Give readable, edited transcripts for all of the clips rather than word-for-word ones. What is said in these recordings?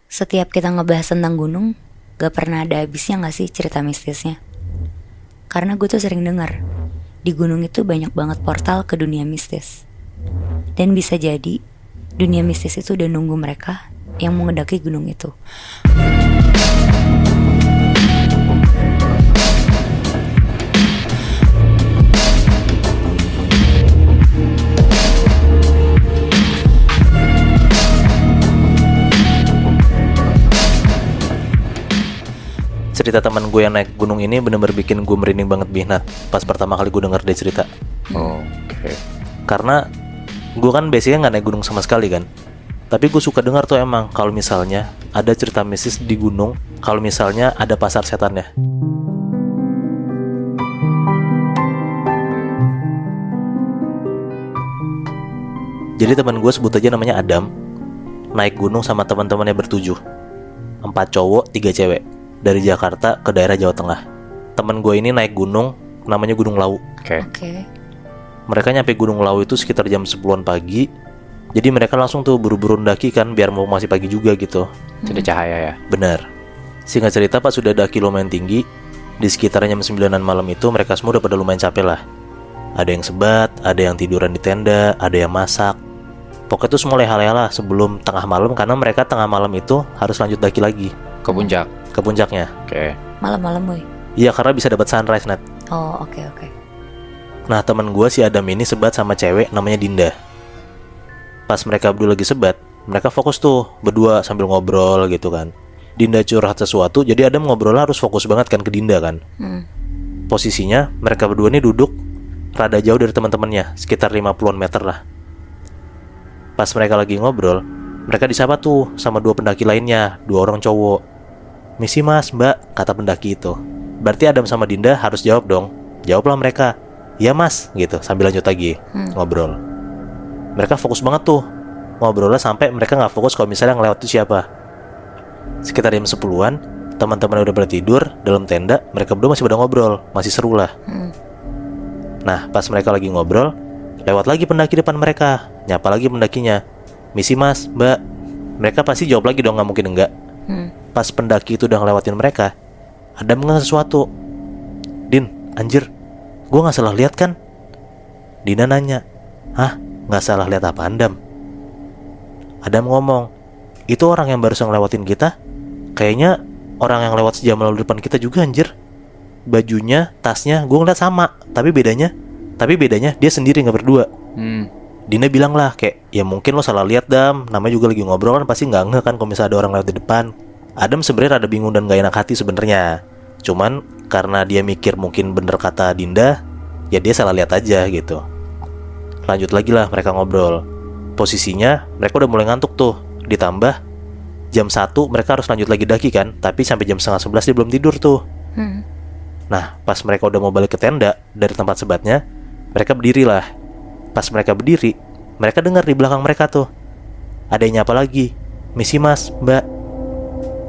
Setiap kita ngebahas tentang gunung, gak pernah ada habisnya gak sih cerita mistisnya? Karena gue tuh sering dengar, di gunung itu banyak banget portal ke dunia mistis. Dan bisa jadi, dunia mistis itu udah nunggu mereka yang mau ngedaki gunung itu. Cerita teman gue yang naik gunung ini bener-bener bikin gue merinding banget Binat pas pertama kali gue denger dia cerita. Oke. Karena gue kan biasanya nggak naik gunung sama sekali kan. Tapi gue suka dengar tuh emang kalau misalnya ada cerita mistis di gunung, kalau misalnya ada pasar setannya. Jadi teman gue sebut aja namanya Adam, naik gunung sama teman-temannya bertujuh, 4 cowok 3 cewek, dari Jakarta ke daerah Jawa Tengah. Temen gue ini naik gunung namanya Gunung Lawu. Oke. Mereka nyampe Gunung Lawu itu sekitar jam 10-an pagi. Jadi mereka langsung tuh buru-buru mendaki kan, biar mau masih pagi juga gitu. Jadi cahaya ya. Benar. Singkat cerita pas sudah daki lumayan tinggi, di sekitar jam 9-an malam itu mereka semua udah pada lumayan capek lah. Ada yang sebat, ada yang tiduran di tenda, ada yang masak. Pokoknya itu semua leha-leha lah sebelum tengah malam, karena mereka tengah malam itu harus lanjut daki lagi Ke puncak. ke puncaknya. Oke. Malam-malam woy. Iya, karena bisa dapat sunrise, Nat. Oh oke. Nah, teman gue si Adam ini sebat sama cewek namanya Dinda. Pas mereka berdua lagi sebat, mereka fokus tuh berdua sambil ngobrol gitu kan. Dinda curhat sesuatu, jadi Adam ngobrolnya harus fokus banget kan ke Dinda kan. Posisinya mereka berdua ini duduk rada jauh dari teman-temannya, sekitar 50-an meter lah. Pas mereka lagi ngobrol, mereka disapa tuh sama 2 pendaki lainnya, 2 orang cowok. "Misi mas, mbak," kata pendaki itu. Berarti Adam sama Dinda harus jawab dong. Jawablah mereka, "Iya mas," gitu, sambil lanjut lagi ngobrol. Mereka fokus banget tuh ngobrolnya sampai mereka gak fokus kalau misalnya ngelewat itu siapa. Sekitar jam 10-an, teman-teman udah pada tidur dalam tenda, mereka berdua masih pada ngobrol, masih seru lah. Nah, pas mereka lagi ngobrol, lewat lagi pendaki depan mereka, nyapa lagi pendakinya, "Misi mas, mbak." Mereka pasti jawab lagi dong, gak mungkin enggak. Pas pendaki itu udah ngelewatin mereka, Adam ngeh sesuatu. "Din, anjir, gue gak salah lihat kan?" Dina nanya, "Hah, gak salah lihat apa Adam?" Adam ngomong, "Itu orang yang barusan ngelewatin kita, kayaknya orang yang lewat sejam lalu depan kita juga anjir. Bajunya, tasnya, gue ngeliat sama, tapi bedanya dia sendiri gak berdua." Dina bilang lah kayak, "Ya mungkin lo salah lihat Dam, namanya juga lagi ngobrol kan pasti nggak ngeh kan kalau misalnya ada orang lewat di depan." Adam sebenarnya rada bingung dan gak enak hati sebenarnya. Cuman karena dia mikir mungkin bener kata Dinda, ya dia salah lihat aja gitu. Lanjut lagi lah mereka ngobrol. Posisinya mereka udah mulai ngantuk tuh. Ditambah jam 1 mereka harus lanjut lagi daki kan, tapi sampai jam setengah 11 dia belum tidur tuh. Nah, pas mereka udah mau balik ke tenda dari tempat sebatnya, mereka berdiri lah. Pas mereka berdiri, mereka dengar di belakang mereka tuh ada yang nyapa lagi, "Misi mas, mbak."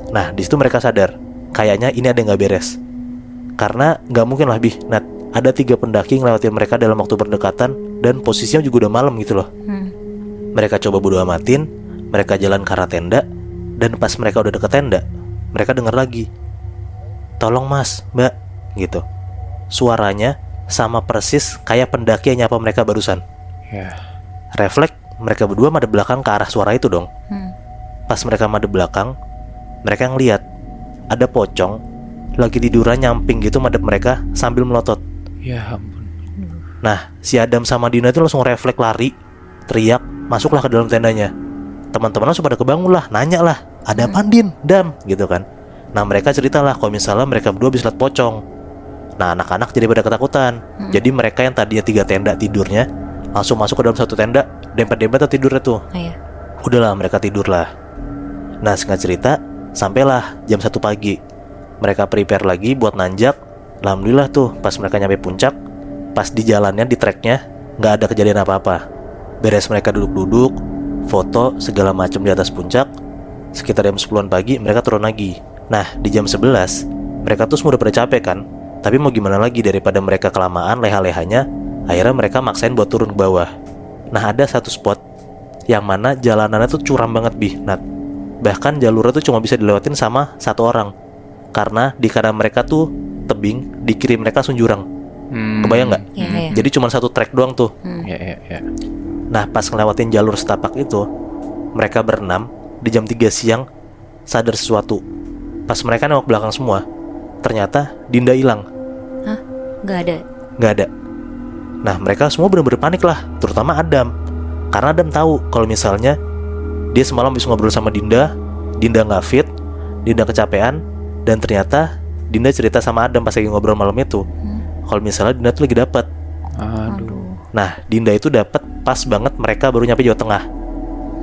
Nah, di situ mereka sadar, kayaknya ini ada yang gak beres. Karena gak mungkin lah Nat, ada 3 pendaki ngelewatin mereka dalam waktu berdekatan, dan posisinya juga udah malam gitu loh. Mereka coba bodo amatin, mereka jalan ke arah tenda, dan pas mereka udah deket tenda, mereka dengar lagi, "Tolong mas, mbak," gitu. Suaranya sama persis kayak pendaki yang nyapa mereka barusan. Ya. Refleks mereka berdua madep belakang ke arah suara itu dong. Pas mereka madep belakang, mereka ngeliat ada pocong lagi tiduran nyamping gitu madep mereka sambil melotot. Ya ampun. Nah, si Adam sama Dina itu langsung refleks lari, teriak, masuklah ke dalam tendanya. Teman-teman langsung pada kebangun lah, nanya lah, "Ada apaan Din, Dam?" gitu kan. Nah, mereka ceritalah kalau misalnya mereka berdua bisa lihat pocong. Nah, anak-anak jadi pada ketakutan. Jadi mereka yang tadinya 3 tenda tidurnya langsung masuk ke dalam 1 tenda, dempet-dempet tidurnya tuh. Udahlah, mereka tidur lah. Nah, singkat cerita, sampailah jam 1 pagi. Mereka prepare lagi buat nanjak. Alhamdulillah tuh, pas mereka nyampe puncak, pas di jalannya, di treknya, gak ada kejadian apa-apa. Beres mereka duduk-duduk, foto segala macam di atas puncak. Sekitar jam 10-an pagi, mereka turun lagi. Nah, di jam 11, mereka tuh semua udah pada capek kan. Tapi mau gimana lagi, daripada mereka kelamaan leha-lehanya, akhirnya mereka maksain buat turun ke bawah. Nah, ada satu spot yang mana jalanannya tuh curam banget Nat. Bahkan jalurnya tuh cuma bisa dilewatin sama satu orang, karena di kanan mereka tuh tebing, di kiri mereka langsung jurang. Kebayang nggak? Iya. Jadi cuma satu trek doang tuh. Ya. Nah pas ngelewatin jalur setapak itu, mereka berenam di jam 3 siang sadar sesuatu. Pas mereka nengok belakang semua, ternyata Dinda hilang. Hah? Gak ada? Nggak ada. Nah mereka semua bener-bener panik lah, terutama Adam. Karena Adam tahu kalau misalnya dia semalam bisa ngobrol sama Dinda nggak fit, Dinda kecapean, dan ternyata Dinda cerita sama Adam pas lagi ngobrol malam itu kalau misalnya Dinda tuh lagi dapat. Aduh. Nah Dinda itu dapat pas banget mereka baru nyampe Jawa Tengah.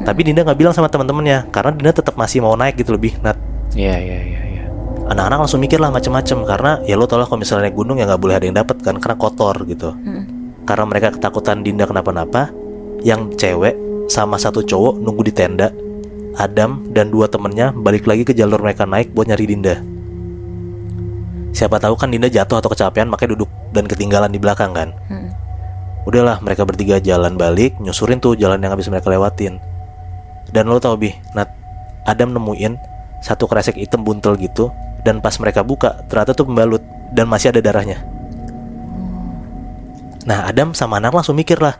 Tapi Dinda nggak bilang sama teman-temannya karena Dinda tetap masih mau naik gitu lebih. Nat, Iya. anak-anak langsung mikir lah macam-macam karena ya lo tau lah kalau misalnya naik gunung ya nggak boleh ada yang dapat kan karena kotor gitu. Karena mereka ketakutan Dinda kenapa-napa, yang cewek sama satu cowok nunggu di tenda. Adam dan 2 temennya balik lagi ke jalur mereka naik buat nyari Dinda. Siapa tahu kan Dinda jatuh atau kecapean makanya duduk dan ketinggalan di belakang kan. Udahlah mereka bertiga jalan balik, nyusurin tuh jalan yang habis mereka lewatin. Dan lo tau Nat, Adam nemuin satu kresek hitam buntel gitu. Dan pas mereka buka, ternyata tuh pembalut dan masih ada darahnya. Nah Adam sama anak langsung mikir lah,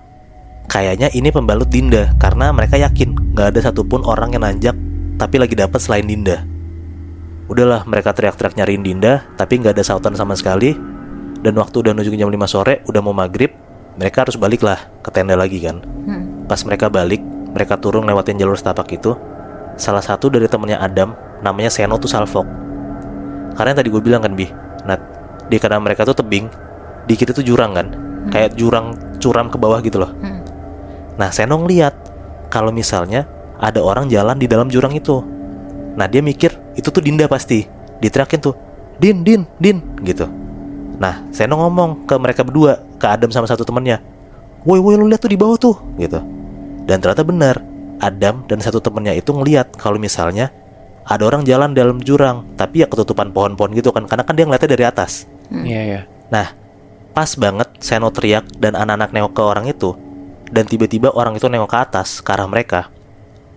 kayaknya ini pembalut Dinda. Karena mereka yakin gak ada satupun orang yang nanjak tapi lagi dapat selain Dinda. Udahlah mereka teriak-teriak nyariin Dinda, tapi gak ada sautan sama sekali. Dan waktu udah menuju jam 5 sore, udah mau maghrib, mereka harus balik lah ke tenda lagi kan. Pas mereka balik, mereka turun lewatin jalur setapak itu. Salah satu dari temennya Adam, namanya Seno tuh salfok. Karena yang tadi gue bilang kan Nat, di kanan mereka tuh tebing, di kiri tuh jurang kan, kayak jurang curam ke bawah gitu loh. Nah Seno ngeliat kalau misalnya ada orang jalan di dalam jurang itu. Nah dia mikir itu tuh Dinda pasti. Diteriakin tuh, Din gitu. Nah Seno ngomong ke mereka berdua, ke Adam sama satu temennya, woi lu lihat tuh di bawah tuh gitu. Dan ternyata benar, Adam dan satu temennya itu ngeliat kalau misalnya ada orang jalan dalam jurang, tapi ya ketutupan pohon-pohon gitu kan, karena kan dia ngeliatnya dari atas. Iya. Nah pas banget Seno teriak dan anak-anak nengok ke orang itu. Dan tiba-tiba orang itu nengok ke atas, ke arah mereka.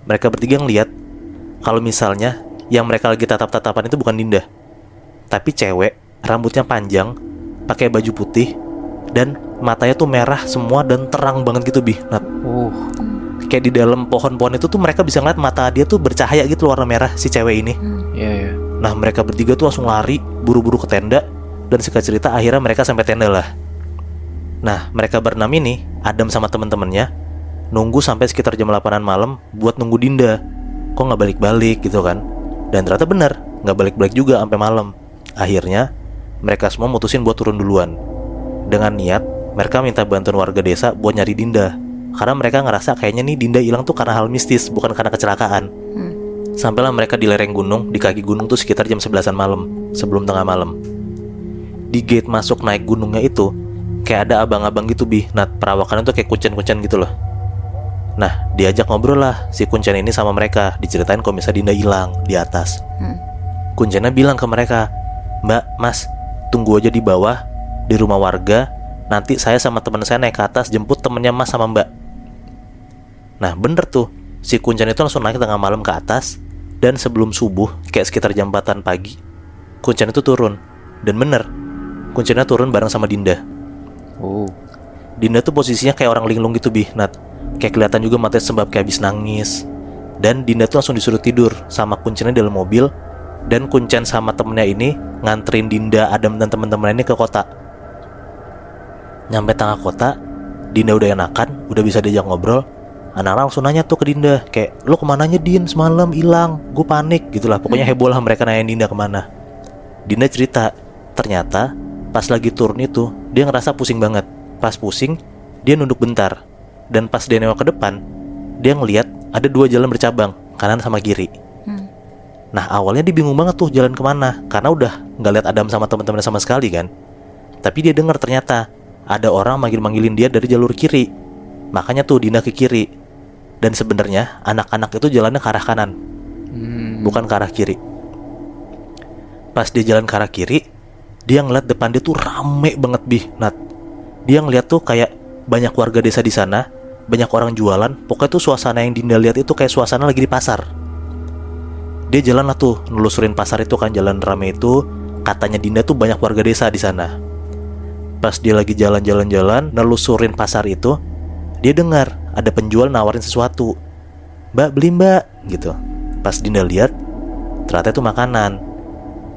Mereka bertiga ngeliat kalau misalnya yang mereka lagi tatap-tatapan itu bukan Dinda, tapi cewek, rambutnya panjang, pakai baju putih, dan matanya tuh merah semua dan terang banget gitu Nat. Kayak di dalam pohon-pohon itu tuh mereka bisa ngeliat mata dia tuh bercahaya gitu warna merah si cewek ini. Iya. Nah mereka bertiga tuh langsung lari buru-buru ke tenda. Dan singkat cerita akhirnya mereka sampai tenda lah. Nah mereka berenam ini, Adam sama temen-temennya, nunggu sampai sekitar jam 8-an malam buat nunggu Dinda. Kok gak balik-balik gitu kan. Dan ternyata benar, gak balik-balik juga sampai malam. Akhirnya mereka semua mutusin buat turun duluan. Dengan niat mereka minta bantuan warga desa buat nyari Dinda. Karena mereka ngerasa kayaknya nih Dinda hilang tuh karena hal mistis, bukan karena kecelakaan. Sampailah mereka di lereng gunung, di kaki gunung tuh sekitar jam 11-an malam, sebelum tengah malam. Di gate masuk naik gunungnya itu kayak ada abang-abang gitu Nat, perawakannya tuh kayak kuncen-kuncen gitu loh. Nah diajak ngobrol lah si kuncen ini sama mereka, diceritain kalau misalnya Dinda hilang di atas. Kuncennya bilang ke mereka, Mbak, Mas, tunggu aja di bawah di rumah warga. Nanti saya sama teman saya naik ke atas jemput temennya Mas sama Mbak. Nah bener tuh, si kuncen itu langsung naik tengah malam ke atas. Dan sebelum subuh, kayak sekitar jam 4-an pagi, kuncen itu turun. Dan bener, kuncennya turun bareng sama Dinda. Dinda tuh posisinya kayak orang linglung gitu Nat. Kayak kelihatan juga matanya sebab kayak habis nangis. Dan Dinda tuh langsung disuruh tidur sama kuncennya dalam mobil. Dan kuncen sama temennya ini nganterin Dinda, Adam dan teman-teman ini ke kota. Nyampe tengah kota, Dinda udah enakan, udah bisa diajak ngobrol. Anak-anak langsung nanya tuh ke Dinda, kayak, lo kemananya Din, semalam hilang, gue panik gitu lah. Pokoknya heboh lah mereka nanyain Dinda kemana. Dinda cerita, ternyata pas lagi turun itu dia ngerasa pusing banget. Pas pusing, dia nunduk bentar. Dan pas dia nengok ke depan, dia ngeliat ada 2 jalan bercabang, kanan sama kiri. Nah awalnya dia bingung banget tuh jalan kemana, karena udah gak lihat Adam sama teman-temannya sama sekali kan. Tapi dia dengar ternyata ada orang manggil-manggilin dia dari jalur kiri. Makanya tuh Dinda ke kiri. Dan sebenarnya anak-anak itu jalannya ke arah kanan, bukan ke arah kiri. Pas dia jalan ke arah kiri, dia ngeliat depan dia tuh rame banget Nat. Dia ngeliat tuh kayak banyak warga desa di sana, banyak orang jualan. Pokoknya tuh suasana yang Dinda lihat itu kayak suasana lagi di pasar. Dia jalan lah tuh, nelusurin pasar itu kan, jalan rame itu. Katanya Dinda tuh banyak warga desa di sana. Pas dia lagi jalan-jalan, nelusurin pasar itu, dia dengar ada penjual nawarin sesuatu. "Mbak, beli mbak," gitu. Pas Dinda lihat, ternyata itu makanan.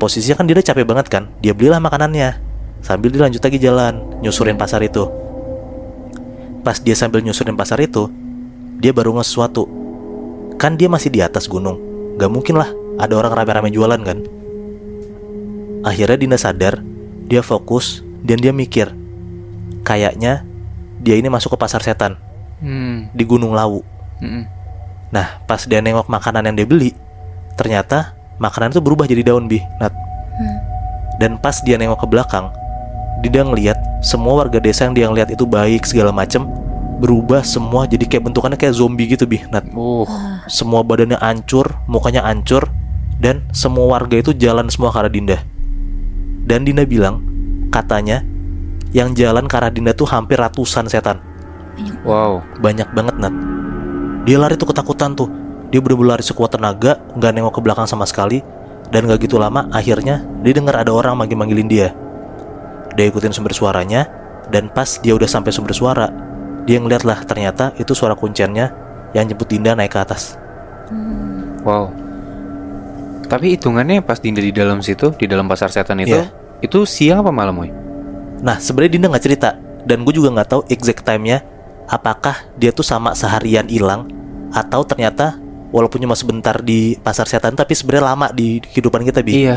Posisinya kan Dinda capek banget kan, dia belilah makanannya. Sambil dia lanjut lagi jalan, nyusurin pasar itu. Pas dia sambil nyusurin pasar itu, dia baru nge sesuatu. Kan dia masih di atas gunung, gak mungkin lah ada orang rame-rame jualan kan. Akhirnya Dinda sadar, dia fokus, dan dia mikir, kayaknya dia ini masuk ke pasar setan di Gunung Lawu. Nah, pas dia nengok makanan yang dia beli, ternyata makanan itu berubah jadi daun, Nat. Dan pas dia nengok ke belakang, dia ngeliat semua warga desa yang dia ngeliat itu baik segala macem berubah semua jadi kayak bentukannya kayak zombie gitu, Nat. Semua badannya hancur, mukanya hancur, dan semua warga itu jalan semua ke arah Dinda. Dan Dinda bilang, katanya yang jalan ke arah Dinda tuh hampir ratusan setan. Wow. Banyak banget, Nat. Dia lari tuh ketakutan tuh. Dia bener-bener lari sekuat tenaga, gak nengok ke belakang sama sekali. Dan gak gitu lama, akhirnya dia dengar ada orang manggil-manggilin dia. Dia ikutin sumber suaranya, dan pas dia udah sampai sumber suara, dia ngeliat lah ternyata itu suara kunciannya yang jemput Dinda naik ke atas. Wow. Tapi hitungannya pas Dinda di dalam situ, di dalam pasar setan itu, Iya. itu siang apa malam, Woy? Nah, sebenarnya Dinda nggak cerita, dan gue juga nggak tahu exact time-nya. Apakah dia tuh sama seharian hilang, atau ternyata walaupun cuma sebentar di pasar setan, tapi sebenarnya lama di kehidupan kita, Bi. Iya.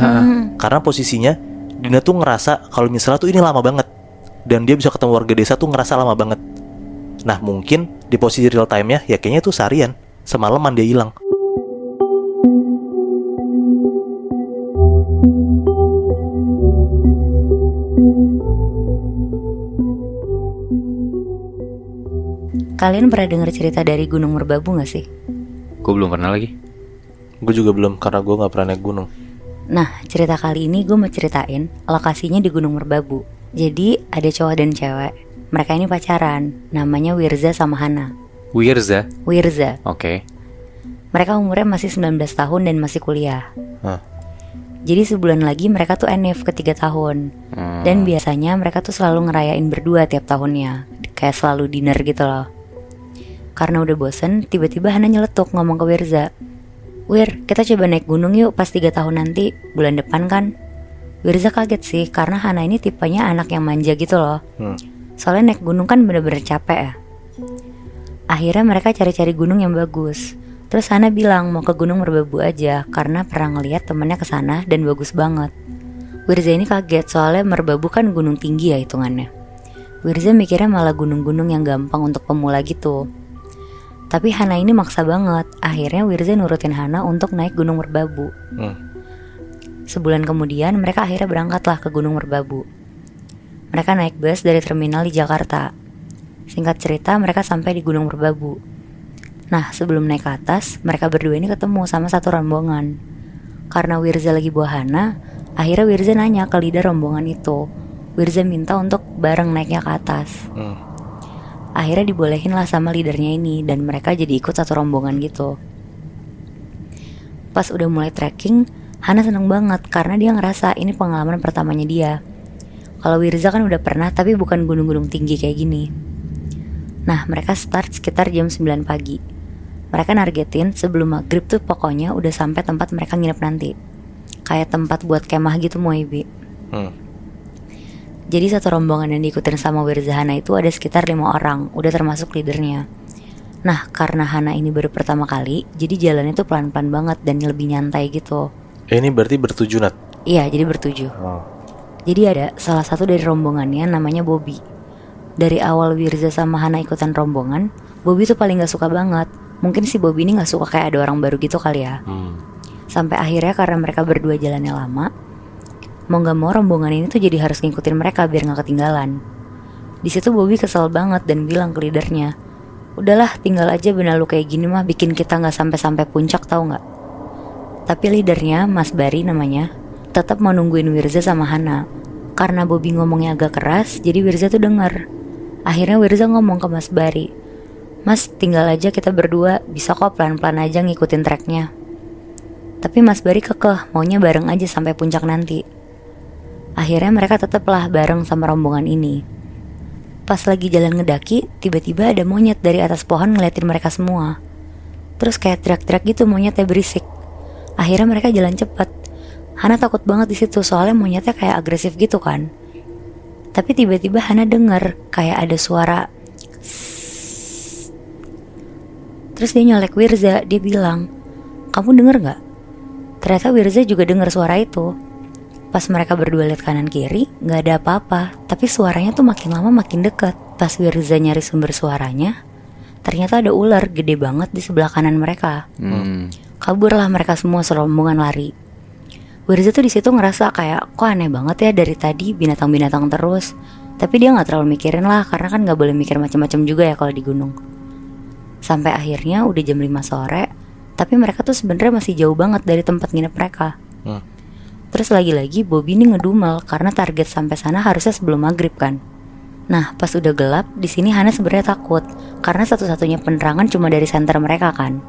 Karena posisinya Dinda tuh ngerasa kalau misalnya tuh ini lama banget, dan dia bisa ketemu warga desa tuh ngerasa lama banget. Nah, mungkin di posisi real time-nya ya kayaknya tuh seharian, semalaman dia hilang. Kalian pernah dengar cerita dari Gunung Merbabu gak sih? Gue belum pernah lagi. Gue juga belum, karena gue nggak pernah naik gunung. Nah, cerita kali ini gue mau ceritain lokasinya di Gunung Merbabu. Jadi ada cowok dan cewek. Mereka ini pacaran, namanya Wirza sama Hana. Wirza. Wirza. Oke. Mereka umurnya masih 19 tahun dan masih kuliah. Hah. Jadi sebulan lagi mereka tuh NF ke 3 tahun. Dan biasanya mereka tuh selalu ngerayain berdua tiap tahunnya. Kayak selalu dinner gitu loh. Karena udah bosen, tiba-tiba Hana nyeletuk ngomong ke Wirza, "Wir, kita coba naik gunung yuk pas 3 tahun nanti, bulan depan kan." Wirza kaget sih, karena Hana ini tipenya anak yang manja gitu loh. Soalnya naik gunung kan bener-bener capek ya. Akhirnya mereka cari-cari gunung yang bagus. Terus Hana bilang mau ke Gunung Merbabu aja, karena pernah ngeliat temennya kesana dan bagus banget. Wirza ini kaget, soalnya Merbabu kan gunung tinggi ya hitungannya. Wirza mikirnya malah gunung-gunung yang gampang untuk pemula gitu. Tapi Hana ini maksa banget. Akhirnya Wirza nurutin Hana untuk naik Gunung Merbabu. Sebulan kemudian mereka akhirnya berangkatlah ke Gunung Merbabu. Mereka naik bus dari terminal di Jakarta. Singkat cerita mereka sampai di Gunung Merbabu. Nah, sebelum naik ke atas, mereka berdua ini ketemu sama satu rombongan. Karena Wirza lagi bawa Hana, akhirnya Wirza nanya ke leader rombongan itu. Wirza minta untuk bareng naiknya ke atas. Akhirnya dibolehin lah sama leadernya ini, dan mereka jadi ikut satu rombongan gitu. Pas udah mulai trekking, Hana seneng banget karena dia ngerasa ini pengalaman pertamanya dia. Kalau Wirza kan udah pernah, tapi bukan gunung-gunung tinggi kayak gini. Nah, mereka start sekitar jam 9 pagi. Mereka nargetin sebelum maghrib tuh pokoknya udah sampai tempat mereka nginep nanti. Kayak tempat buat kemah gitu, Moebi. Jadi satu rombongan yang diikutin sama Wirza Hana itu ada sekitar 5 orang, udah termasuk leadernya. Nah, karena Hana ini baru pertama kali, jadi jalannya tuh pelan-pelan banget dan lebih nyantai gitu. Ini berarti bertujuh, Nat? Iya, jadi bertujuh. Jadi ada salah satu dari rombongannya namanya Bobby. Dari awal Wirza sama Hana ikutan rombongan, Bobby tuh paling gak suka banget. Mungkin si Bobby ini gak suka kayak ada orang baru gitu kali ya. Sampai akhirnya karena mereka berdua jalannya lama, mau gak mau rombongan ini tuh jadi harus ngikutin mereka biar gak ketinggalan. Di situ Bobby kesel banget dan bilang ke leadernya, "Udahlah, tinggal aja benar lu kayak gini mah bikin kita gak sampai-sampai puncak, tahu gak?" Tapi leadernya, Mas Bari namanya, tetap mau nungguin Wirza sama Hana. Karena Bobby ngomongnya agak keras, jadi Wirza tuh denger. Akhirnya Wirza ngomong ke Mas Bari, "Mas, tinggal aja kita berdua, bisa kok pelan-pelan aja ngikutin treknya." Tapi Mas Bari kekeh maunya bareng aja sampai puncak nanti. Akhirnya mereka tetaplah bareng sama rombongan ini. Pas lagi jalan ngedaki, tiba-tiba ada monyet dari atas pohon ngeliatin mereka semua. Terus kayak teriak-teriak gitu, monyetnya berisik. Akhirnya mereka jalan cepet. Hana takut banget di situ soalnya monyetnya kayak agresif gitu kan. Tapi tiba-tiba Hana denger kayak ada suara. Terus dia nyolek Wirza, dia bilang, "Kamu denger gak?" Ternyata Wirza juga denger suara itu. Pas mereka berdua lihat kanan kiri, gak ada apa-apa. Tapi suaranya tuh makin lama makin deket. Pas Wirza nyari sumber suaranya, ternyata ada ular gede banget di sebelah kanan mereka. Kaburlah mereka semua serombongan lari. Wirza tuh di situ ngerasa kayak, kok aneh banget ya dari tadi binatang-binatang terus. Tapi dia nggak terlalu mikirin lah, karena kan nggak boleh mikir macam-macam juga ya kalau di gunung. Sampai akhirnya udah jam 5 sore, tapi mereka tuh sebenarnya masih jauh banget dari tempat nginep mereka. Terus lagi-lagi Bobby nih ngedumel karena target sampai sana harusnya sebelum maghrib kan. Nah pas udah gelap, di sini Hana sebenarnya takut karena satu-satunya penerangan cuma dari senter mereka kan.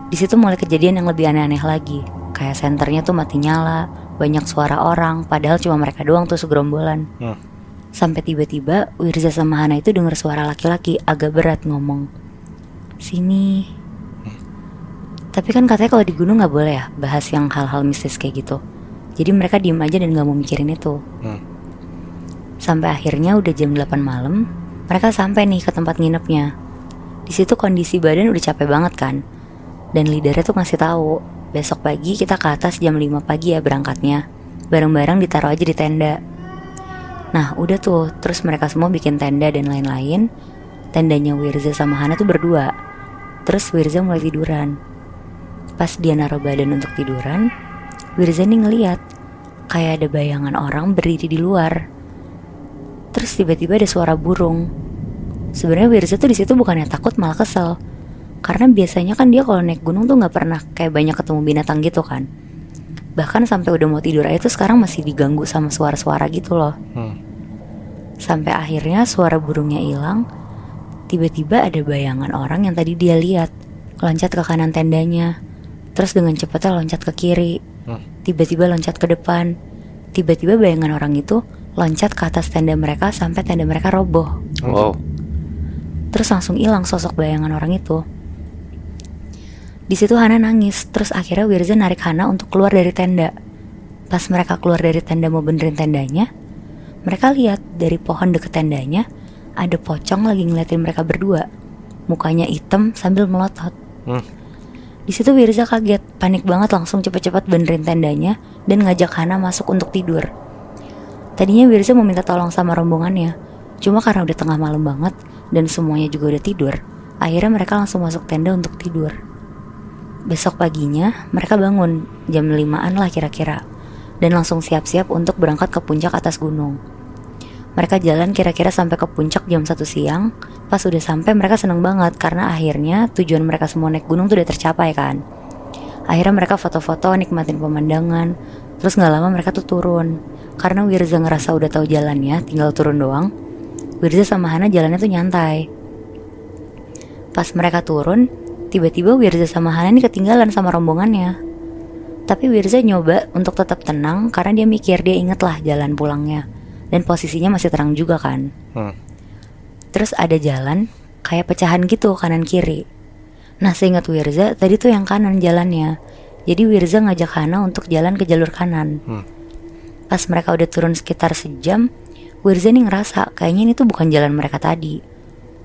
Di situ mulai kejadian yang lebih aneh-aneh lagi. Kayak senternya tuh mati nyala, banyak suara orang, padahal cuma mereka doang tuh segerombolan. Sampai tiba-tiba Wirza sama Hana itu dengar suara laki-laki agak berat ngomong, "Sini." Tapi kan katanya kalau di gunung gak boleh ya bahas yang hal-hal mistis kayak gitu. Jadi mereka diem aja dan gak mau mikirin itu. Sampai akhirnya udah jam 8 malam, mereka sampai nih ke tempat nginepnya. Di situ kondisi badan udah capek banget kan. Dan leadernya tuh ngasih tahu, besok pagi kita ke atas jam 5 pagi ya berangkatnya. Barang-barang ditaruh aja di tenda. Nah udah tuh, terus mereka semua bikin tenda dan lain-lain. Tendanya Wirza sama Hana tuh berdua. Terus Wirza mulai tiduran. Pas dia naruh badan untuk tiduran, Wirza nih ngeliat kayak ada bayangan orang berdiri di luar. Terus tiba-tiba ada suara burung. Sebenarnya Wirza tuh di situ bukannya takut, malah kesel. Karena biasanya kan dia kalau naik gunung tuh nggak pernah kayak banyak ketemu binatang gitu kan. Bahkan sampai udah mau tidur aja tuh sekarang masih diganggu sama suara-suara gitu loh. Sampai akhirnya suara burungnya hilang. Tiba-tiba ada bayangan orang yang tadi dia lihat loncat ke kanan tendanya. Terus dengan cepatnya loncat ke kiri. Tiba-tiba loncat ke depan. Tiba-tiba bayangan orang itu loncat ke atas tenda mereka sampai tenda mereka roboh. Wow. Terus langsung hilang sosok bayangan orang itu. Di situ Hana nangis. Terus akhirnya Wirza narik Hana untuk keluar dari tenda. Pas mereka keluar dari tenda mau benerin tendanya, mereka lihat dari pohon deket tendanya ada pocong lagi ngeliatin mereka berdua. Mukanya hitam sambil melotot. Di situ Wirza kaget, panik banget, langsung cepet-cepet benerin tendanya dan ngajak Hana masuk untuk tidur. Tadinya Wirza mau minta tolong sama rombongannya, cuma karena udah tengah malam banget dan semuanya juga udah tidur, akhirnya mereka langsung masuk tenda untuk tidur. Besok paginya mereka bangun jam 5-an lah kira-kira, dan langsung siap-siap untuk berangkat ke puncak atas gunung. Mereka jalan kira-kira sampai ke puncak jam 1 siang. Pas udah sampai mereka seneng banget karena akhirnya tujuan mereka semua naik gunung tuh udah tercapai kan. Akhirnya mereka foto-foto nikmatin pemandangan. Terus gak lama mereka tuh turun. Karena Wirza ngerasa udah tahu jalannya, tinggal turun doang. Wirza sama Hana jalannya tuh nyantai. Pas mereka turun, tiba-tiba Wirza sama Hana nih ketinggalan sama rombongannya. Tapi Wirza nyoba untuk tetap tenang karena dia mikir, dia inget lah jalan pulangnya. Dan posisinya masih terang juga kan. Terus ada jalan kayak pecahan gitu kanan kiri. Nah seingat Wirza tadi tuh yang kanan jalannya. Jadi Wirza ngajak Hana untuk jalan ke jalur kanan. Pas mereka udah turun sekitar sejam, Wirza nih ngerasa kayaknya ini tuh bukan jalan mereka tadi.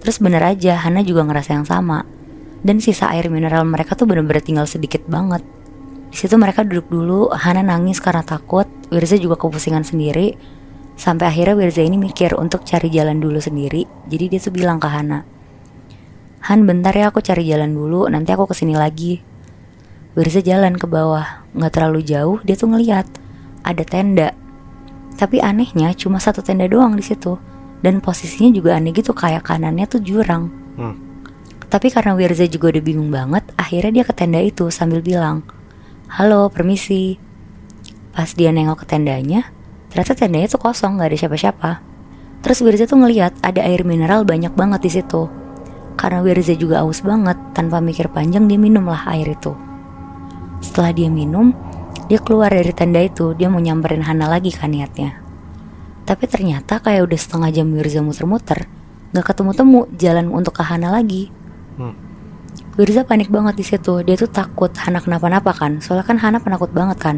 Terus bener aja Hana juga ngerasa yang sama. Dan sisa air mineral mereka tuh bener-bener tinggal sedikit banget. Di situ mereka duduk dulu, Hana nangis karena takut, Wirza juga kepusingan sendiri. Sampai akhirnya Wirza ini mikir untuk cari jalan dulu sendiri. Jadi dia tuh bilang ke Hana, "Han bentar ya aku cari jalan dulu, nanti aku kesini lagi." Wirza jalan ke bawah, gak terlalu jauh dia tuh ngeliat ada tenda. Tapi anehnya cuma satu tenda doang di situ. Dan posisinya juga aneh gitu, kayak kanannya tuh jurang. Tapi karena Wirza juga udah bingung banget, akhirnya dia ke tenda itu sambil bilang, "Halo, permisi." Pas dia nengok ke tendanya, ternyata tendanya tuh kosong, gak ada siapa-siapa. Terus Wirza tuh ngeliat ada air mineral banyak banget di situ. Karena Wirza juga aus banget, tanpa mikir panjang dia minum lah air itu. Setelah dia minum, dia keluar dari tenda itu. Dia mau nyamperin Hana lagi kan niatnya. Tapi ternyata kayak udah setengah jam Wirza muter-muter, gak ketemu-temu jalan untuk ke Hana lagi. Wirza panik banget di situ. Dia tuh takut Hana kenapa-napa kan, soalnya kan Hana penakut banget kan.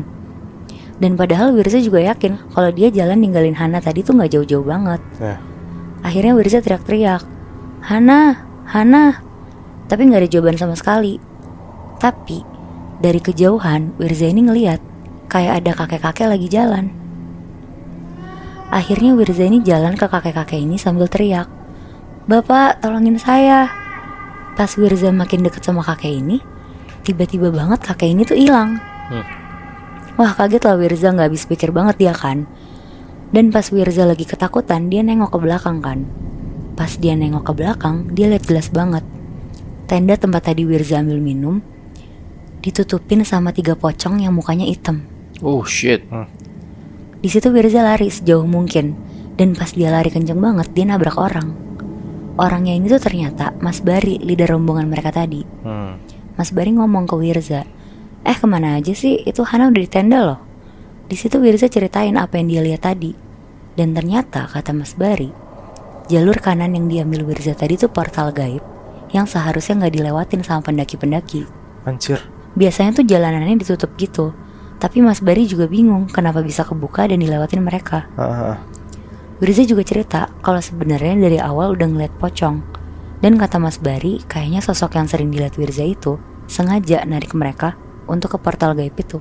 Dan padahal Wirza juga yakin kalau dia jalan ninggalin Hana tadi tuh gak jauh-jauh banget. Akhirnya Wirza teriak-teriak, Hana, Hana. Tapi gak ada jawaban sama sekali. Tapi dari kejauhan Wirza ini ngeliat kayak ada kakek-kakek lagi jalan. Akhirnya Wirza ini jalan ke kakek-kakek ini sambil teriak, Bapak tolongin saya. Pas Wirza makin deket sama kakek ini, tiba-tiba banget kakek ini tuh hilang. Wah kaget lah Wirza, gak habis pikir banget dia kan. Dan pas Wirza lagi ketakutan, dia nengok ke belakang kan. Pas dia nengok ke belakang, dia lihat jelas banget tenda tempat tadi Wirza ambil minum ditutupin sama 3 pocong yang mukanya hitam. Oh shit. Di situ Wirza lari sejauh mungkin, dan pas dia lari kenceng banget, dia nabrak orang. Orangnya ini tuh ternyata Mas Bari, leader rombongan mereka tadi. Mas Bari ngomong ke Wirza, kemana aja sih? Itu Hana udah di tenda loh. Di situ Wirza ceritain apa yang dia lihat tadi. Dan ternyata kata Mas Bari, jalur kanan yang diambil Wirza tadi tuh portal gaib yang seharusnya gak dilewatin sama pendaki-pendaki. Anjir. Biasanya tuh jalanannya ditutup gitu. Tapi Mas Bari juga bingung kenapa bisa kebuka dan dilewatin mereka. Wirza juga cerita kalau sebenarnya dari awal udah ngeliat pocong. Dan kata Mas Bari, kayaknya sosok yang sering dilihat Wirza itu sengaja narik mereka untuk ke portal gaib itu.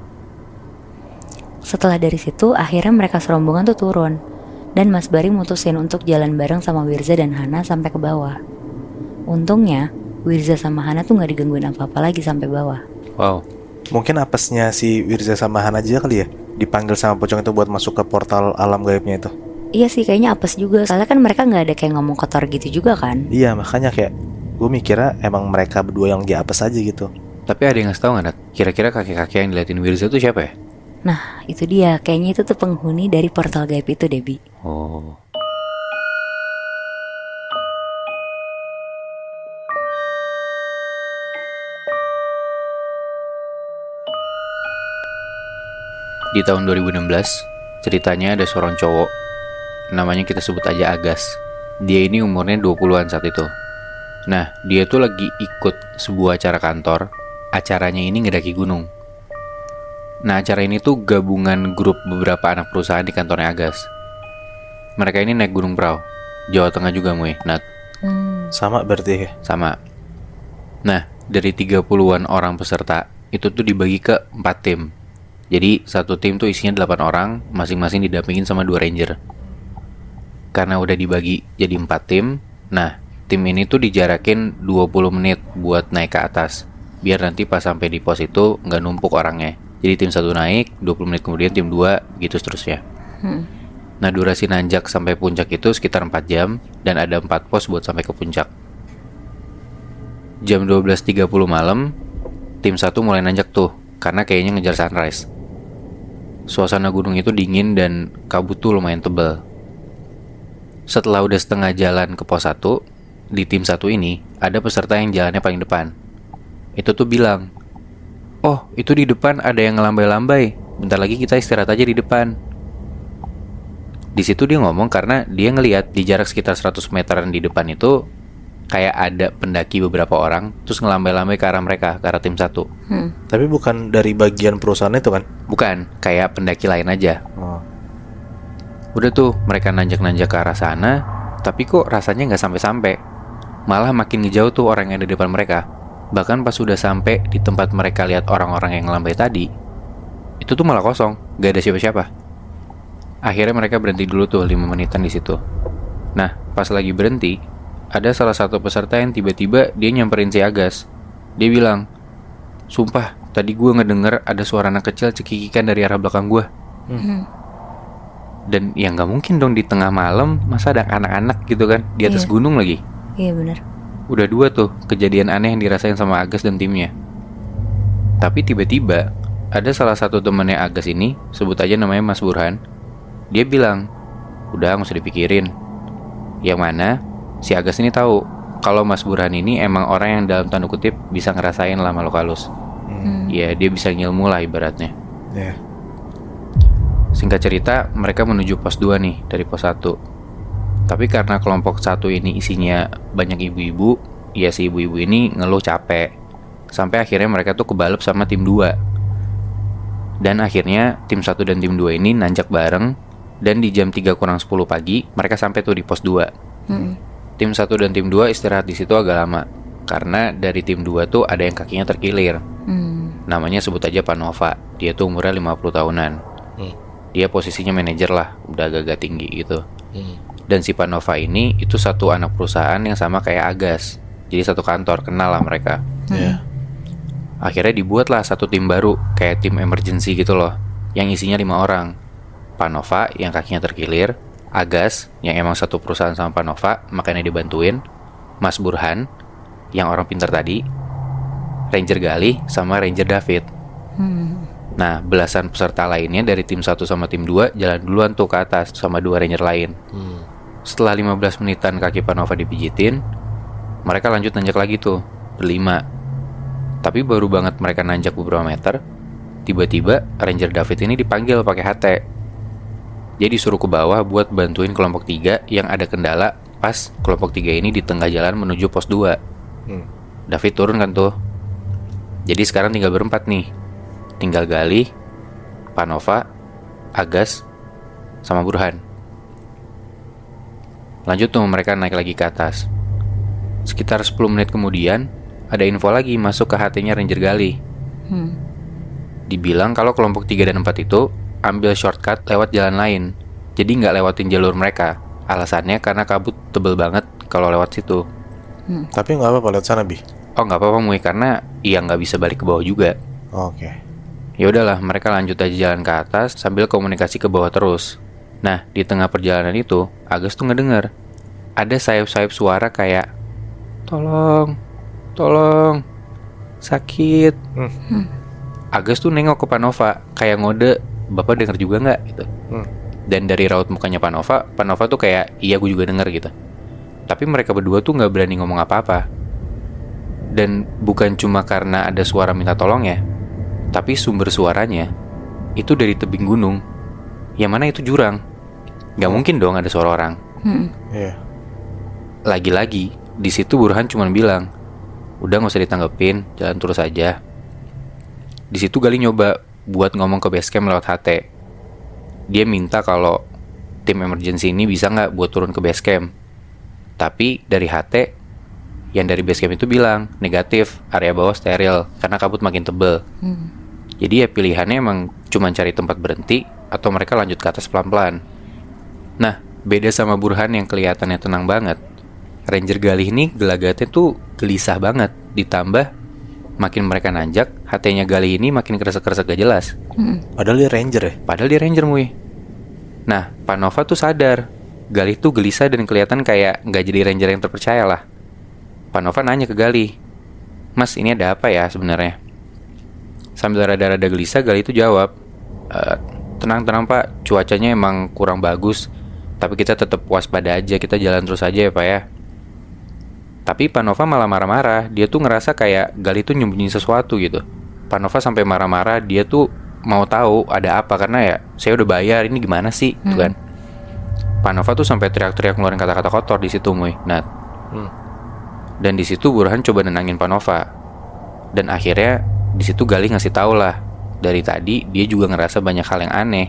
Setelah dari situ, akhirnya mereka serombongan tuh turun. Dan Mas Bari mutusin untuk jalan bareng sama Wirza dan Hana sampai ke bawah. Untungnya, Wirza sama Hana tuh gak digangguin apa-apa lagi sampai bawah. Wow. Mungkin apesnya si Wirza sama Hana aja kali ya, dipanggil sama pocong itu buat masuk ke portal alam gaibnya itu. Iya sih, kayaknya apes juga. Soalnya kan mereka gak ada kayak ngomong kotor gitu juga kan. Iya, makanya kayak gue mikirnya emang mereka berdua yang lagi apes aja gitu. Tapi ada yang ngasih tau gak, Nat? Kira-kira kakek-kakek yang diliatin Wirza itu siapa ya? Nah, itu dia. Kayaknya itu tuh penghuni dari portal gaib itu, Debbie. Oh. Di tahun 2016, ceritanya ada seorang cowok, namanya kita sebut aja Agas. Dia ini umurnya 20-an saat itu. Nah, dia tuh lagi ikut sebuah acara kantor. Acaranya ini ngedaki gunung. Nah, acara ini tuh gabungan grup beberapa anak perusahaan di kantornya Agas. Mereka ini naik gunung perahu, Jawa Tengah juga, Mui, Nat. Sama berarti ya? Sama. Nah, dari 30-an orang peserta, itu tuh dibagi ke 4 tim. Jadi satu tim tuh isinya 8 orang, masing-masing didampingin sama 2 ranger. Karena udah dibagi jadi 4 tim, nah tim ini tuh dijarakin 20 menit buat naik ke atas, biar nanti pas sampai di pos itu nggak numpuk orangnya. Jadi tim 1 naik, 20 menit kemudian tim 2, gitu seterusnya. Nah durasi nanjak sampai puncak itu sekitar 4 jam, dan ada 4 pos buat sampai ke puncak. Jam 12.30 malam, tim 1 mulai nanjak tuh, karena kayaknya ngejar sunrise. Suasana gunung itu dingin dan kabut tuh lumayan tebal. Setelah udah setengah jalan ke pos 1, di tim 1 ini ada peserta yang jalannya paling depan. Itu tuh bilang, "Oh, itu di depan ada yang ngelambai-lambai. Bentar lagi kita istirahat aja di depan." Di situ dia ngomong karena dia ngelihat di jarak sekitar 100 meteran di depan itu kayak ada pendaki beberapa orang terus ngelambai-lambai ke arah mereka, ke arah tim 1. Tapi bukan dari bagian perusahaan itu kan? Bukan, kayak pendaki lain aja. Oh. Udah tuh mereka nanjak-nanjak ke arah sana, tapi kok rasanya nggak sampai-sampai. Malah makin ngejauh tuh orang yang ada di depan mereka. Bahkan pas sudah sampai di tempat mereka lihat orang-orang yang ngelambai tadi, itu tuh malah kosong, nggak ada siapa-siapa. Akhirnya mereka berhenti dulu tuh 5 menitan di situ. Nah, pas lagi berhenti, ada salah satu peserta yang tiba-tiba dia nyamperin si Agas. Dia bilang, "Sumpah, tadi gue ngedenger ada suara anak kecil cekikikan dari arah belakang gue." Dan ya nggak mungkin dong di tengah malam masa ada anak-anak gitu kan di atas gunung lagi. Iya benar. Udah 2 tuh kejadian aneh yang dirasain sama Agas dan timnya. Tapi tiba-tiba ada salah satu temannya Agas ini, sebut aja namanya Mas Burhan. Dia bilang, "Udah nggak usah dipikirin." Yang mana si Agas ini tahu kalau Mas Burhan ini emang orang yang dalam tanda kutip bisa ngerasain lah makhluk halus. Ya dia bisa ngilmu lah ibaratnya. Ya. Singkat cerita, mereka menuju pos 2 nih dari pos 1. Tapi karena kelompok 1 ini isinya banyak ibu-ibu, ya si ibu-ibu ini ngeluh capek. Sampai akhirnya mereka tuh kebalap sama tim 2. Dan akhirnya tim 1 dan tim 2 ini nanjak bareng. Dan di jam 3 kurang 10 pagi, mereka sampai tuh di pos 2. Tim 1 dan tim 2 istirahat di situ agak lama. Karena dari tim 2 tuh ada yang kakinya terkilir. Namanya sebut aja Panova. Dia tuh umurnya 50 tahunan. Dia posisinya manajer lah, udah agak-agak tinggi gitu. Dan si Panova ini itu satu anak perusahaan yang sama kayak Agas. Jadi satu kantor, kenal lah mereka. Akhirnya dibuatlah satu tim baru, kayak tim emergency gitu loh, yang isinya 5 orang. Panova yang kakinya terkilir, Agas yang emang satu perusahaan sama Panova, makanya dibantuin, Mas Burhan yang orang pintar tadi, Ranger Galih sama Ranger David. Nah, belasan peserta lainnya dari tim 1 sama tim 2 jalan duluan tuh ke atas sama 2 ranger lain. Setelah 15 menitan kaki Panova dipijitin, mereka lanjut nanjak lagi tuh, berlima. Tapi baru banget mereka nanjak beberapa meter, tiba-tiba Ranger David ini dipanggil pakai HT. Dia disuruh ke bawah buat bantuin kelompok 3 yang ada kendala pas kelompok 3 ini di tengah jalan menuju pos 2. David turun kan tuh. Jadi sekarang tinggal berempat nih. Tinggal Galih, Panova, Agas, sama Burhan. Lanjut tuh mereka naik lagi ke atas. Sekitar 10 menit kemudian, ada info lagi masuk ke HT-nya Ranger Galih. Dibilang kalau kelompok 3 dan 4 itu ambil shortcut lewat jalan lain. Jadi nggak lewatin jalur mereka. Alasannya karena kabut tebel banget kalau lewat situ. Tapi nggak apa-apa lewat sana, Bi. Oh nggak apa-apa Mui, karena ya nggak bisa balik ke bawah juga. Oke. Ya udahlah, mereka lanjut aja jalan ke atas sambil komunikasi ke bawah terus. Nah, di tengah perjalanan itu, Agas tuh ngedenger ada sayap-sayap suara kayak tolong, tolong, sakit. Agas tuh nengok ke Panova, kayak ngode, bapak denger juga nggak gitu. Dan dari raut mukanya Panova tuh kayak iya gue juga denger gitu. Tapi mereka berdua tuh nggak berani ngomong apa-apa. Dan bukan cuma karena ada suara minta tolong ya, tapi sumber suaranya itu dari tebing gunung, yang mana itu jurang. Gak mungkin dong ada suara orang. Lagi-lagi di situ Burhan cuma bilang, udah nggak usah ditanggepin, jalan terus aja. Di situ Galih nyoba buat ngomong ke basecamp lewat HT. Dia minta kalau tim emergency ini bisa nggak buat turun ke basecamp. Tapi dari HT yang dari basecamp itu bilang negatif, area bawah steril karena kabut makin tebel. Jadi ya pilihannya emang cuma cari tempat berhenti atau mereka lanjut ke atas pelan-pelan. Nah, beda sama Burhan yang kelihatannya tenang banget. Ranger Galih ini gelagatnya tuh gelisah banget. Ditambah makin mereka nanjak, HT-nya Galih ini makin kresek-kresek gak jelas. Padahal dia ranger ya? Padahal dia ranger, Mui. Nah, Panova tuh sadar Galih tuh gelisah dan kelihatan kayak gak jadi ranger yang terpercaya lah. Panova nanya ke Galih, Mas, ini ada apa ya sebenarnya? Sambil rada-rada gelisah, Galih itu jawab, tenang-tenang Pak, cuacanya emang kurang bagus, tapi kita tetap waspada aja, kita jalan terus aja ya Pak ya. Tapi Panova malah marah-marah, dia tuh ngerasa kayak Galih tuh nyembunyi sesuatu gitu. Panova sampai marah-marah, dia tuh mau tahu ada apa, karena ya saya udah bayar, ini gimana sih, gitu kan. Panova tuh sampai teriak-teriak ngeluarin kata-kata kotor di situ, Muy. Nah, dan di situ Burhan coba nenangin Panova. Dan akhirnya di situ Galih ngasih tahu lah, dari tadi dia juga ngerasa banyak hal yang aneh.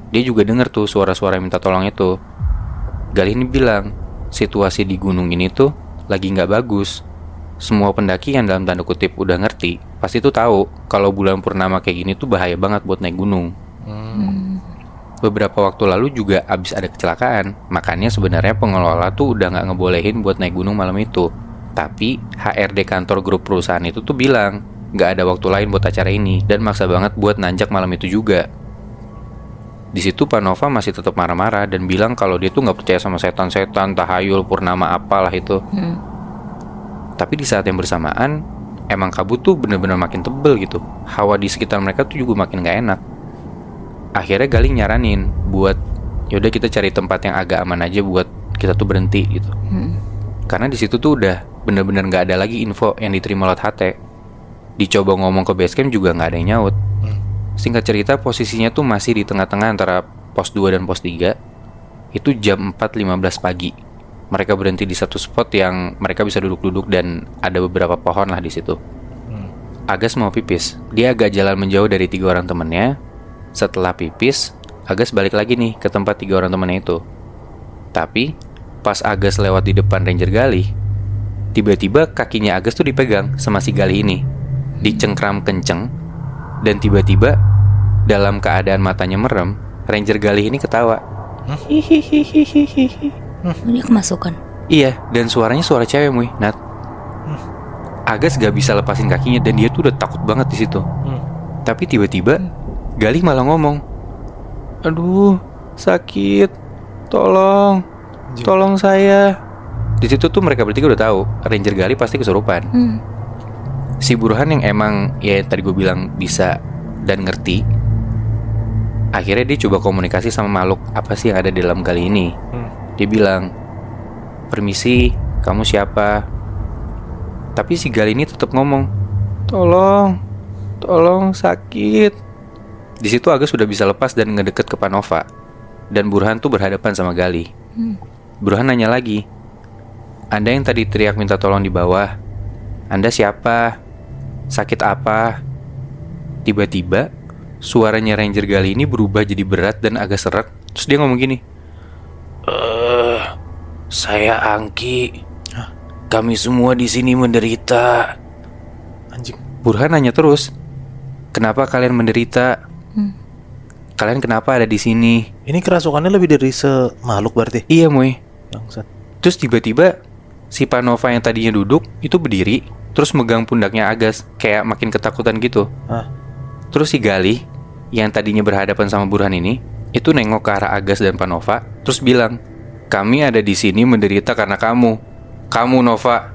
Dia juga denger tuh suara-suara minta tolong itu. Galih ini bilang, situasi di gunung ini tuh lagi nggak bagus. Semua pendaki yang dalam tanda kutip udah ngerti, pasti tuh tahu kalau bulan purnama kayak gini tuh bahaya banget buat naik gunung. Beberapa waktu lalu juga abis ada kecelakaan, makanya sebenarnya pengelola tuh udah nggak ngebolehin buat naik gunung malam itu. Tapi HRD kantor grup perusahaan itu tuh bilang nggak ada waktu lain buat acara ini dan maksa banget buat nanjak malam itu juga. Di situ Panova masih tetap marah-marah dan bilang kalau dia tuh nggak percaya sama setan-setan, tahayul, purnama apalah itu. Tapi di saat yang bersamaan, emang kabut tuh bener-bener makin tebel gitu. Hawa di sekitar mereka tuh juga makin nggak enak. Akhirnya Galih nyaranin buat yaudah kita cari tempat yang agak aman aja buat kita tuh berhenti gitu. Karena di situ tuh udah bener-bener nggak ada lagi info yang diterima lewat HT. Dicoba ngomong ke base camp juga nggak ada yang nyaut. Singkat cerita, posisinya tuh masih di tengah-tengah antara pos 2 dan pos 3. Itu jam 4.15 pagi. Mereka berhenti di satu spot yang mereka bisa duduk-duduk dan ada beberapa pohon lah di situ. Agas mau pipis. Dia agak jalan menjauh dari 3 orang temennya. Setelah pipis, Agas balik lagi nih ke tempat 3 orang temennya itu. Tapi pas Agas lewat di depan Ranger Gali, tiba-tiba kakinya Agas tuh dipegang sama si Gali ini, dicengkram kenceng. Dan tiba-tiba dalam keadaan matanya merem, Ranger Gali ini ketawa. Ini kemasukan. Iya, dan suaranya suara cewek, Muy, Nat. Agas gak bisa lepasin kakinya dan dia tuh udah takut banget di situ. Tapi tiba-tiba Gali malah ngomong, "Aduh, sakit. Tolong. Tolong saya." Di situ tuh mereka bertiga udah tahu Ranger Gali pasti kesurupan. Si Burhan yang emang ya tadi gue bilang bisa dan ngerti, akhirnya dia coba komunikasi sama makhluk apa sih yang ada di dalam Gali ini. Dia bilang, "Permisi, kamu siapa?" Tapi si Gali ini tetap ngomong, "Tolong, tolong, sakit." Di situ Agus sudah bisa lepas dan ngedeket ke Panova. Dan Burhan tuh berhadapan sama Gali. Burhan nanya lagi, "Anda yang tadi teriak minta tolong di bawah, Anda siapa? Sakit apa?" Tiba-tiba suaranya Ranger Gali ini berubah jadi berat dan agak serak. Terus dia ngomong gini, "Saya Angki. Kami semua di sini menderita." Anjing. Burhan nanya terus, "Kenapa kalian menderita? Kalian kenapa ada di sini?" Ini kerasukannya lebih dari semakhluk berarti. Iya, Moy. Bangsat. Terus tiba-tiba si Panova yang tadinya duduk itu berdiri, terus megang pundaknya Agas, kayak makin ketakutan gitu. Terus si Gali yang tadinya berhadapan sama Burhan ini, itu nengok ke arah Agas dan Panova, terus bilang, "Kami ada di sini menderita karena kamu. Kamu, Nova."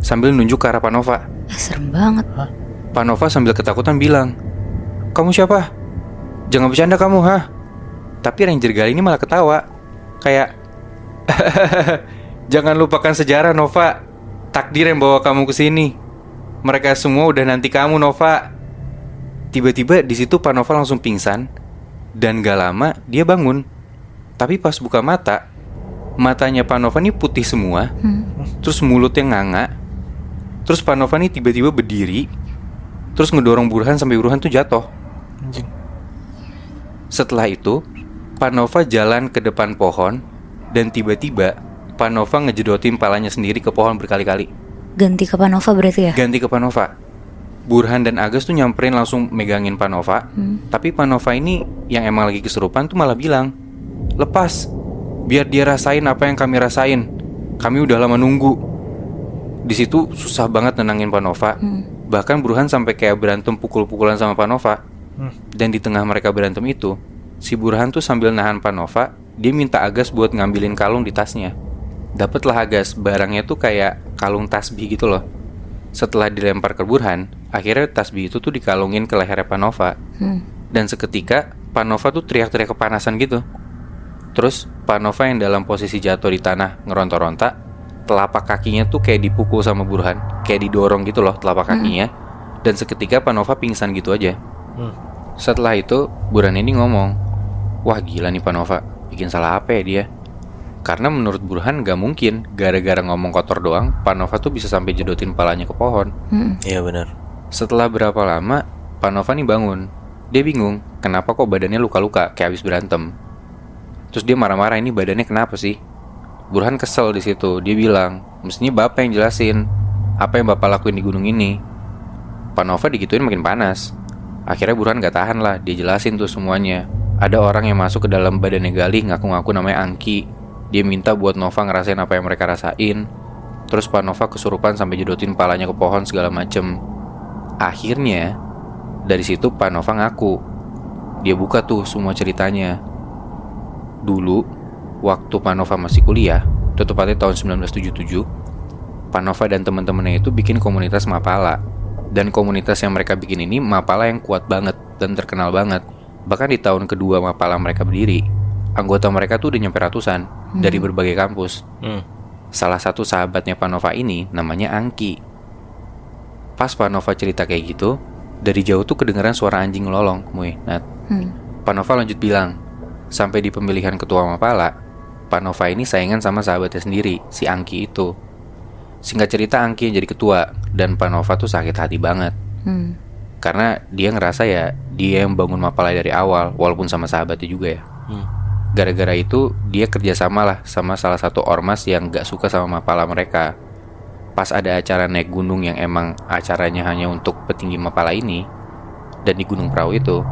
Sambil nunjuk ke arah Panova. Serem banget. Panova sambil ketakutan bilang, "Kamu siapa? Jangan bercanda kamu, ha?" Tapi Ranger Gali ini malah ketawa, kayak, "Jangan lupakan sejarah, Nova. Takdir yang bawa kamu ke sini. Mereka semua udah nanti kamu, Nova." Tiba-tiba di situ Panova langsung pingsan dan gak lama dia bangun. Tapi pas buka mata, matanya Panova ini putih semua. Terus mulutnya nganga. Terus Panova ini tiba-tiba berdiri, terus ngedorong Burhan sampai Burhan tuh jatuh. Anjing. Setelah itu Panova jalan ke depan pohon. Dan tiba-tiba Panova ngejedotin palanya sendiri ke pohon berkali-kali. Ganti ke Panova berarti ya? Ganti ke Panova. Burhan dan Agas tuh nyamperin langsung megangin Panova. Tapi Panova ini yang emang lagi kesurupan tuh malah bilang, "Lepas, biar dia rasain apa yang kami rasain. Kami udah lama nunggu." Di situ susah banget nenangin Panova. Bahkan Burhan sampai kayak berantem pukul-pukulan sama Panova. Dan di tengah mereka berantem itu, si Burhan tuh sambil nahan Panova, dia minta Agas buat ngambilin kalung di tasnya. Dapatlah Agas, barangnya tuh kayak kalung tasbih gitu loh. Setelah dilempar ke Burhan, akhirnya tasbih itu tuh dikalungin ke lehernya Panova. Dan seketika Panova tuh teriak-teriak kepanasan gitu. Terus Panova yang dalam posisi jatuh di tanah ngeronta-ronta, telapak kakinya tuh kayak dipukul sama Burhan, kayak didorong gitu loh telapak kakinya. Dan seketika Panova pingsan gitu aja. Setelah itu Burhan ini ngomong, "Wah gila nih Panova, bikin salah apa ya dia?" Karena menurut Burhan gak mungkin gara-gara ngomong kotor doang Panova tuh bisa sampai jedotin palanya ke pohon. Iya benar. Setelah berapa lama Panova nih bangun. Dia bingung kenapa kok badannya luka-luka kayak habis berantem. Terus dia marah-marah, ini badannya kenapa sih? Burhan kesel di situ. Dia bilang, "Mestinya bapak yang jelasin apa yang bapak lakuin di gunung ini." Panova digituin makin panas. Akhirnya Burhan gak tahan lah, dia jelasin tuh semuanya. Ada orang yang masuk ke dalam badannya Gali, ngaku-ngaku namanya Angki. Dia minta buat Nova ngerasain apa yang mereka rasain. Terus Panova kesurupan sampai jedotin palanya ke pohon segala macem. Akhirnya dari situ Panova ngaku. Dia buka tuh semua ceritanya. Dulu waktu Panova masih kuliah, itu tepatnya tahun 1977, Panova dan teman-temannya itu bikin komunitas Mapala. Dan komunitas yang mereka bikin ini Mapala yang kuat banget dan terkenal banget. Bahkan di tahun kedua Mapala mereka berdiri, anggota mereka tuh udah nyampe ratusan dari berbagai kampus. Salah satu sahabatnya Panova ini namanya Angki. Pas Panova cerita kayak gitu, dari jauh tuh kedengeran suara anjing ngelolong, Muy, Nat. Panova lanjut bilang, sampai di pemilihan ketua Mapala, Panova ini saingan sama sahabatnya sendiri, si Angki itu. Singkat cerita, Angki yang jadi ketua, dan Panova tuh sakit hati banget. Karena dia ngerasa ya, dia yang bangun Mapala dari awal, walaupun sama sahabatnya juga ya. Gara-gara itu, dia kerjasama lah sama salah satu ormas yang gak suka sama Mapala mereka. Pas ada acara naik gunung yang emang acaranya hanya untuk petinggi Mapala ini, dan di Gunung Prau itu,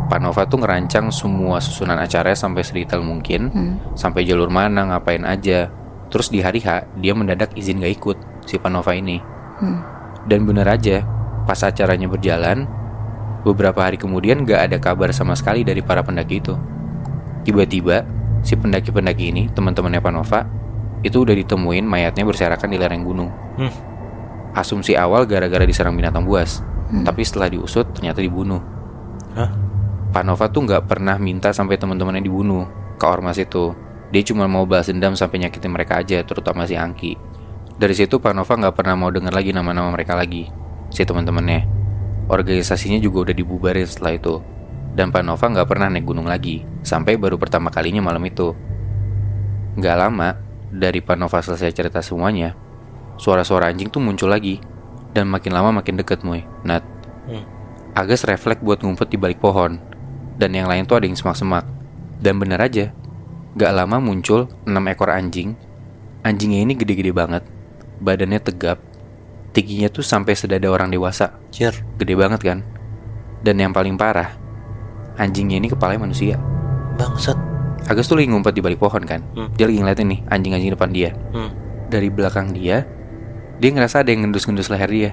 Panova tuh ngerancang semua susunan acaranya sampai sedetail mungkin, sampai jalur mana, ngapain aja. Terus di hari H, dia mendadak izin gak ikut, si Panova ini. Dan bener aja, pas acaranya berjalan, beberapa hari kemudian gak ada kabar sama sekali dari para pendaki itu. Tiba-tiba, si pendaki-pendaki ini, teman-temannya Panova, itu udah ditemuin mayatnya berserakan di lereng gunung. Asumsi awal gara-gara diserang binatang buas, tapi setelah diusut ternyata dibunuh. Panova tuh gak pernah minta sampai teman-temannya dibunuh ke ormas itu. Dia cuma mau balas dendam sampai nyakitin mereka aja, terutama si Angki. Dari situ Panova gak pernah mau denger lagi nama-nama mereka lagi, si teman-temannya. Organisasinya juga udah dibubarin setelah itu. Dan Panova gak pernah naik gunung lagi, sampai baru pertama kalinya malam itu. Gak lama, dari Panova selesai cerita semuanya, suara-suara anjing tuh muncul lagi. Dan makin lama makin deket, Muy, Nat. Agas refleks buat ngumpet di balik pohon, dan yang lain tuh ada yang semak-semak. Dan bener aja, gak lama muncul 6 ekor anjing. Anjingnya ini gede-gede banget, badannya tegap, tingginya tuh sampai sedada orang dewasa. Gede banget kan. Dan yang paling parah, anjingnya ini kepalanya manusia. Bangsat. Agus tuh lagi ngumpet di balik pohon kan. Dia lagi ngeliatin nih anjing-anjing depan dia. Dari belakang dia ngerasa ada yang ngendus-ngendus leher dia.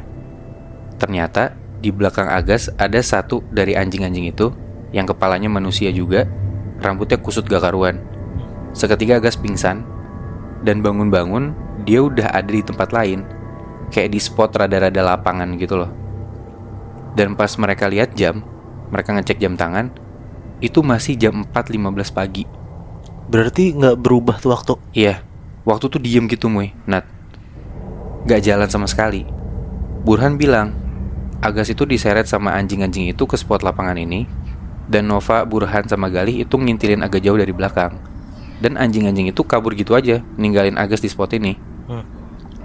Ternyata di belakang Agas ada satu dari anjing-anjing itu yang kepalanya manusia juga, rambutnya kusut gak karuan. Seketika Agas pingsan, dan bangun-bangun dia udah ada di tempat lain, kayak di spot rada-rada lapangan gitu loh. Dan pas mereka lihat jam, mereka ngecek jam tangan, itu masih jam 4.15 pagi. Berarti gak berubah tuh waktu? Iya, waktu tuh diem gitu, Muy, Nat. Gak jalan sama sekali. Burhan bilang, Agas itu diseret sama anjing-anjing itu ke spot lapangan ini, dan Nova, Burhan, sama Galih itu ngintilin agak jauh dari belakang. Dan anjing-anjing itu kabur gitu aja, ninggalin Agas di spot ini.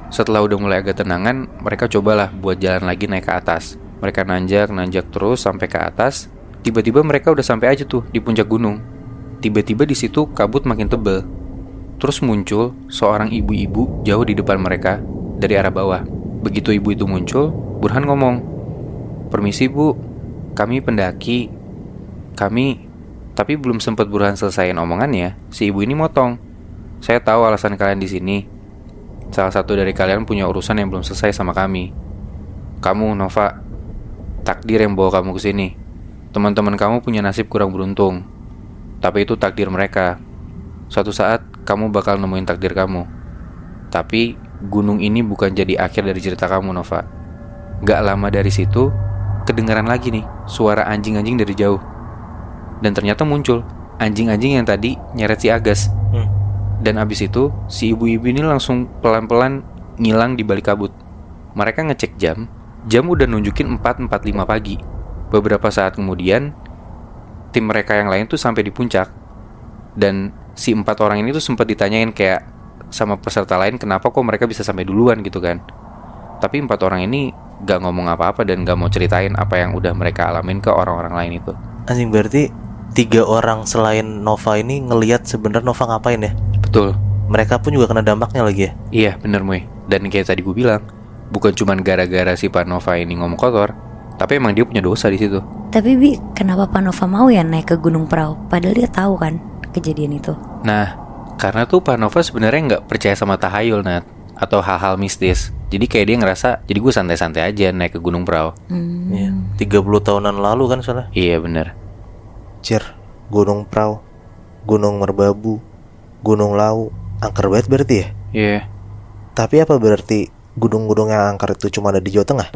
Setelah udah mulai agak tenangan, mereka cobalah buat jalan lagi naik ke atas. Mereka nanjak terus sampai ke atas. Tiba-tiba mereka udah sampai aja tuh di puncak gunung. Tiba-tiba di situ kabut makin tebel. Terus muncul seorang ibu-ibu jauh di depan mereka dari arah bawah. Begitu ibu itu muncul, Burhan ngomong, "Permisi Bu, kami pendaki. Tapi belum sempat Burhan selesaiin omongannya, si ibu ini motong. Saya tahu alasan kalian di sini. Salah satu dari kalian punya urusan yang belum selesai sama kami. Kamu, Nova, takdir yang bawa kamu ke sini. Teman-teman kamu punya nasib kurang beruntung, tapi itu takdir mereka. Suatu saat kamu bakal nemuin takdir kamu. Tapi gunung ini bukan jadi akhir dari cerita kamu, Nova." Gak lama dari situ, kedengaran lagi nih suara anjing-anjing dari jauh. Dan ternyata muncul anjing-anjing yang tadi nyeret si Agas. Dan abis itu si ibu-ibu ini langsung pelan-pelan ngilang di balik kabut. Mereka ngecek jam udah nunjukin 4.45 pagi. Beberapa saat kemudian, tim mereka yang lain tuh sampai di puncak. Dan si 4 orang ini tuh sempat ditanyain kayak sama peserta lain, kenapa kok mereka bisa sampai duluan gitu kan. Tapi 4 orang ini gak ngomong apa-apa dan gak mau ceritain apa yang udah mereka alamin ke orang-orang lain itu. Anjing, berarti 3 orang selain Nova ini ngelihat sebenarnya Nova ngapain ya? Betul. Mereka pun juga kena dampaknya lagi ya? Iya bener, Muy. Dan kayak tadi gue bilang, bukan cuman gara-gara si Panova ini ngomong kotor, tapi emang dia punya dosa di situ. Tapi Bi, kenapa Panova mau ya naik ke Gunung Prau? Padahal dia tahu kan kejadian itu. Nah, karena tuh Panova sebenarnya nggak percaya sama tahayul, Nat, atau hal-hal mistis. Jadi kayak dia ngerasa, jadi gue santai-santai aja naik ke Gunung Prau. Iya, 30 tahunan lalu kan soalnya. Iya bener. Gunung Prau, Gunung Merbabu, Gunung Lawu, angker banget berarti ya? Iya. Tapi apa berarti gunung-gunung yang angker itu cuma ada di Jawa Tengah?